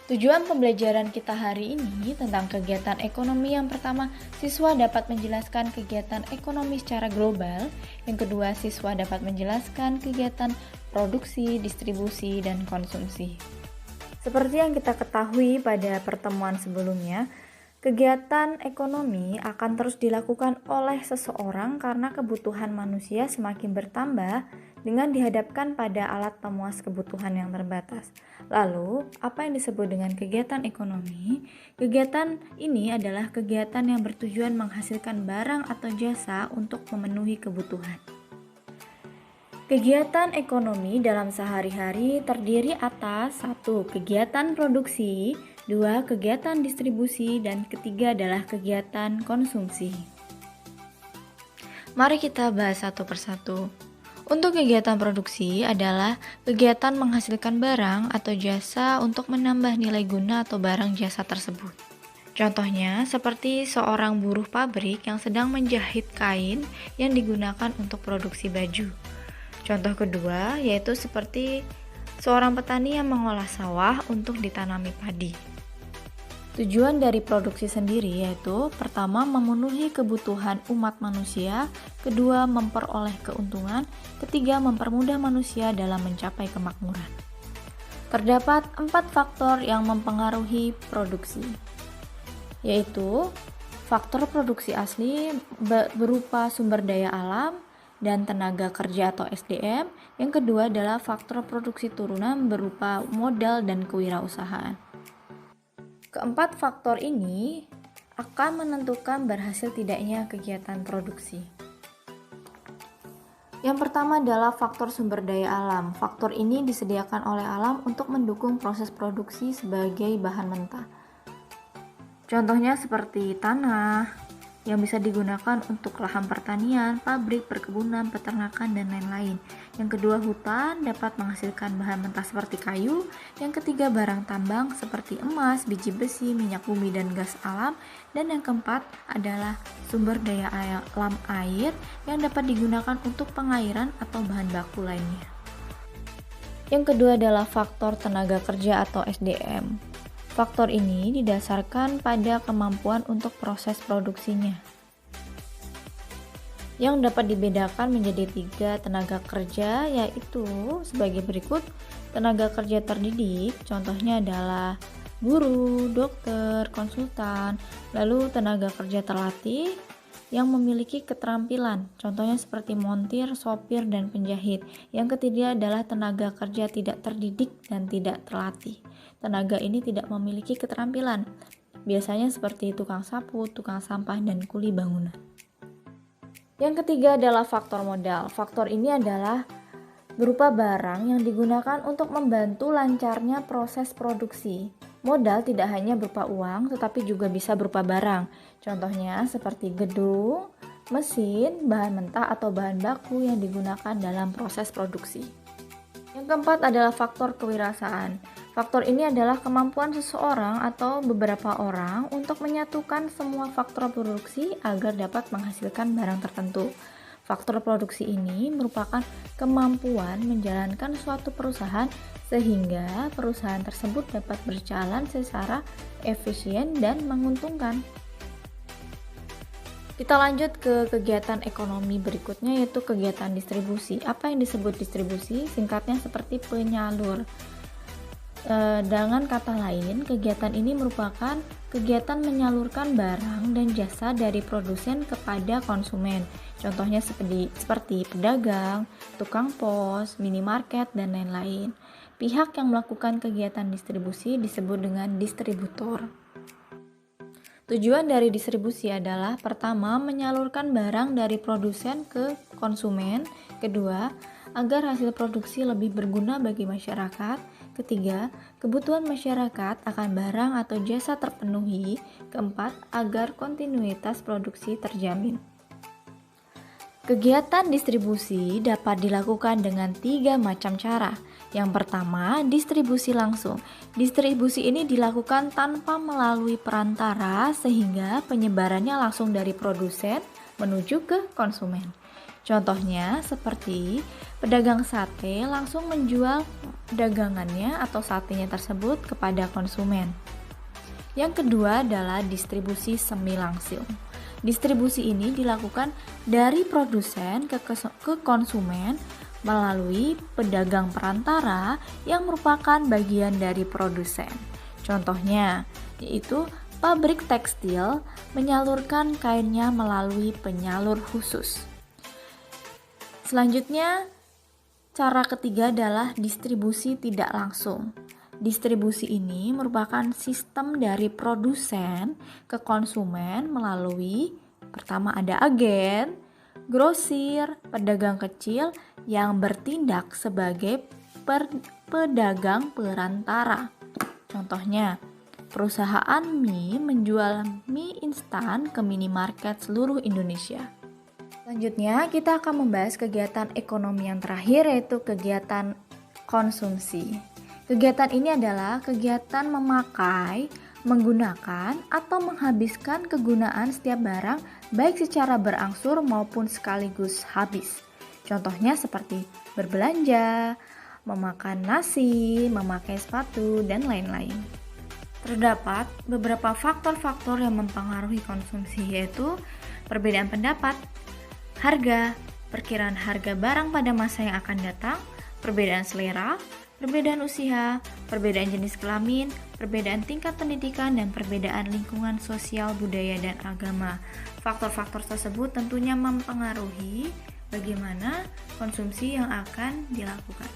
Tujuan pembelajaran kita hari ini tentang kegiatan ekonomi yang pertama, siswa dapat menjelaskan kegiatan ekonomi secara global. Yang kedua, siswa dapat menjelaskan kegiatan produksi, distribusi, dan konsumsi. Seperti yang kita ketahui pada pertemuan sebelumnya, kegiatan ekonomi akan terus dilakukan oleh seseorang karena kebutuhan manusia semakin bertambah dengan dihadapkan pada alat pemuas kebutuhan yang terbatas. Lalu, apa yang disebut dengan kegiatan ekonomi? Kegiatan ini adalah kegiatan yang bertujuan menghasilkan barang atau jasa untuk memenuhi kebutuhan. Kegiatan ekonomi dalam sehari-hari terdiri atas 1. Kegiatan produksi, 2. Kegiatan distribusi, dan ketiga adalah kegiatan konsumsi. Mari kita bahas satu persatu. Untuk kegiatan produksi adalah kegiatan menghasilkan barang atau jasa untuk menambah nilai guna atau barang jasa tersebut. Contohnya seperti seorang buruh pabrik yang sedang menjahit kain yang digunakan untuk produksi baju. Contoh kedua yaitu seperti seorang petani yang mengolah sawah untuk ditanami padi. Tujuan dari produksi sendiri yaitu pertama memenuhi kebutuhan umat manusia, kedua memperoleh keuntungan, ketiga mempermudah manusia dalam mencapai kemakmuran. Terdapat 4 faktor yang mempengaruhi produksi, yaitu faktor produksi asli berupa sumber daya alam dan tenaga kerja atau SDM. Yang kedua adalah faktor produksi turunan berupa modal dan kewirausahaan. Keempat faktor ini akan menentukan berhasil tidaknya kegiatan produksi. Yang pertama adalah faktor sumber daya alam. Faktor ini disediakan oleh alam untuk mendukung proses produksi sebagai bahan mentah. Contohnya seperti tanah yang bisa digunakan untuk lahan pertanian, pabrik, perkebunan, peternakan, dan lain-lain. Yang kedua, hutan dapat menghasilkan bahan mentah seperti kayu. Yang ketiga, barang tambang seperti emas, biji besi, minyak bumi, dan gas alam. Dan yang keempat adalah sumber daya alam air yang dapat digunakan untuk pengairan atau bahan baku lainnya. Yang kedua adalah faktor tenaga kerja atau SDM. Faktor ini didasarkan pada kemampuan untuk proses produksinya, yang dapat dibedakan menjadi 3 tenaga kerja, yaitu sebagai berikut. Tenaga kerja terdidik, contohnya adalah guru, dokter, konsultan. Lalu tenaga kerja terlatih yang memiliki keterampilan, contohnya seperti montir, sopir, dan penjahit. Yang ketiga adalah tenaga kerja tidak terdidik dan tidak terlatih. Tenaga ini tidak memiliki keterampilan, biasanya seperti tukang sapu, tukang sampah, dan kuli bangunan. Yang ketiga adalah faktor modal. Faktor ini adalah berupa barang yang digunakan untuk membantu lancarnya proses produksi. Modal tidak hanya berupa uang, tetapi juga bisa berupa barang. Contohnya seperti gedung, mesin, bahan mentah, atau bahan baku yang digunakan dalam proses produksi. Yang keempat adalah faktor kewirausahaan. Faktor ini adalah kemampuan seseorang atau beberapa orang untuk menyatukan semua faktor produksi agar dapat menghasilkan barang tertentu. Faktor produksi ini merupakan kemampuan menjalankan suatu perusahaan sehingga perusahaan tersebut dapat berjalan secara efisien dan menguntungkan. Kita lanjut ke kegiatan ekonomi berikutnya, yaitu kegiatan distribusi. Apa yang disebut distribusi? Singkatnya seperti penyalur. Dengan kata lain, kegiatan ini merupakan kegiatan menyalurkan barang dan jasa dari produsen kepada konsumen. Contohnya seperti pedagang, tukang pos, minimarket, dan lain-lain. Pihak yang melakukan kegiatan distribusi disebut dengan distributor. Tujuan dari distribusi adalah pertama, menyalurkan barang dari produsen ke konsumen. Kedua, agar hasil produksi lebih berguna bagi masyarakat. Ketiga, kebutuhan masyarakat akan barang atau jasa terpenuhi. Keempat, agar kontinuitas produksi terjamin. Kegiatan distribusi dapat dilakukan dengan 3 macam cara. Yang pertama, distribusi langsung. Distribusi ini dilakukan tanpa melalui perantara sehingga penyebarannya langsung dari produsen menuju ke konsumen. Contohnya seperti pedagang sate langsung menjual dagangannya atau satenya tersebut kepada konsumen. Yang kedua adalah distribusi semi langsung. Distribusi ini dilakukan dari produsen ke konsumen melalui pedagang perantara yang merupakan bagian dari produsen. Contohnya yaitu pabrik tekstil menyalurkan kainnya melalui penyalur khusus. Selanjutnya, cara ketiga adalah distribusi tidak langsung. Distribusi ini merupakan sistem dari produsen ke konsumen melalui pertama ada agen, grosir, pedagang kecil yang bertindak sebagai pedagang perantara. Contohnya, perusahaan mie menjual mie instan ke minimarket seluruh Indonesia. Selanjutnya, kita akan membahas kegiatan ekonomi yang terakhir, yaitu kegiatan konsumsi. Kegiatan ini adalah kegiatan memakai, menggunakan, atau menghabiskan kegunaan setiap barang baik secara berangsur maupun sekaligus habis. Contohnya seperti berbelanja, memakan nasi, memakai sepatu, dan lain-lain. Terdapat beberapa faktor-faktor yang mempengaruhi konsumsi, yaitu perbedaan pendapat, harga, perkiraan harga barang pada masa yang akan datang, perbedaan selera, perbedaan usia, perbedaan jenis kelamin, perbedaan tingkat pendidikan, dan perbedaan lingkungan sosial, budaya, dan agama. Faktor-faktor tersebut tentunya mempengaruhi bagaimana konsumsi yang akan dilakukan.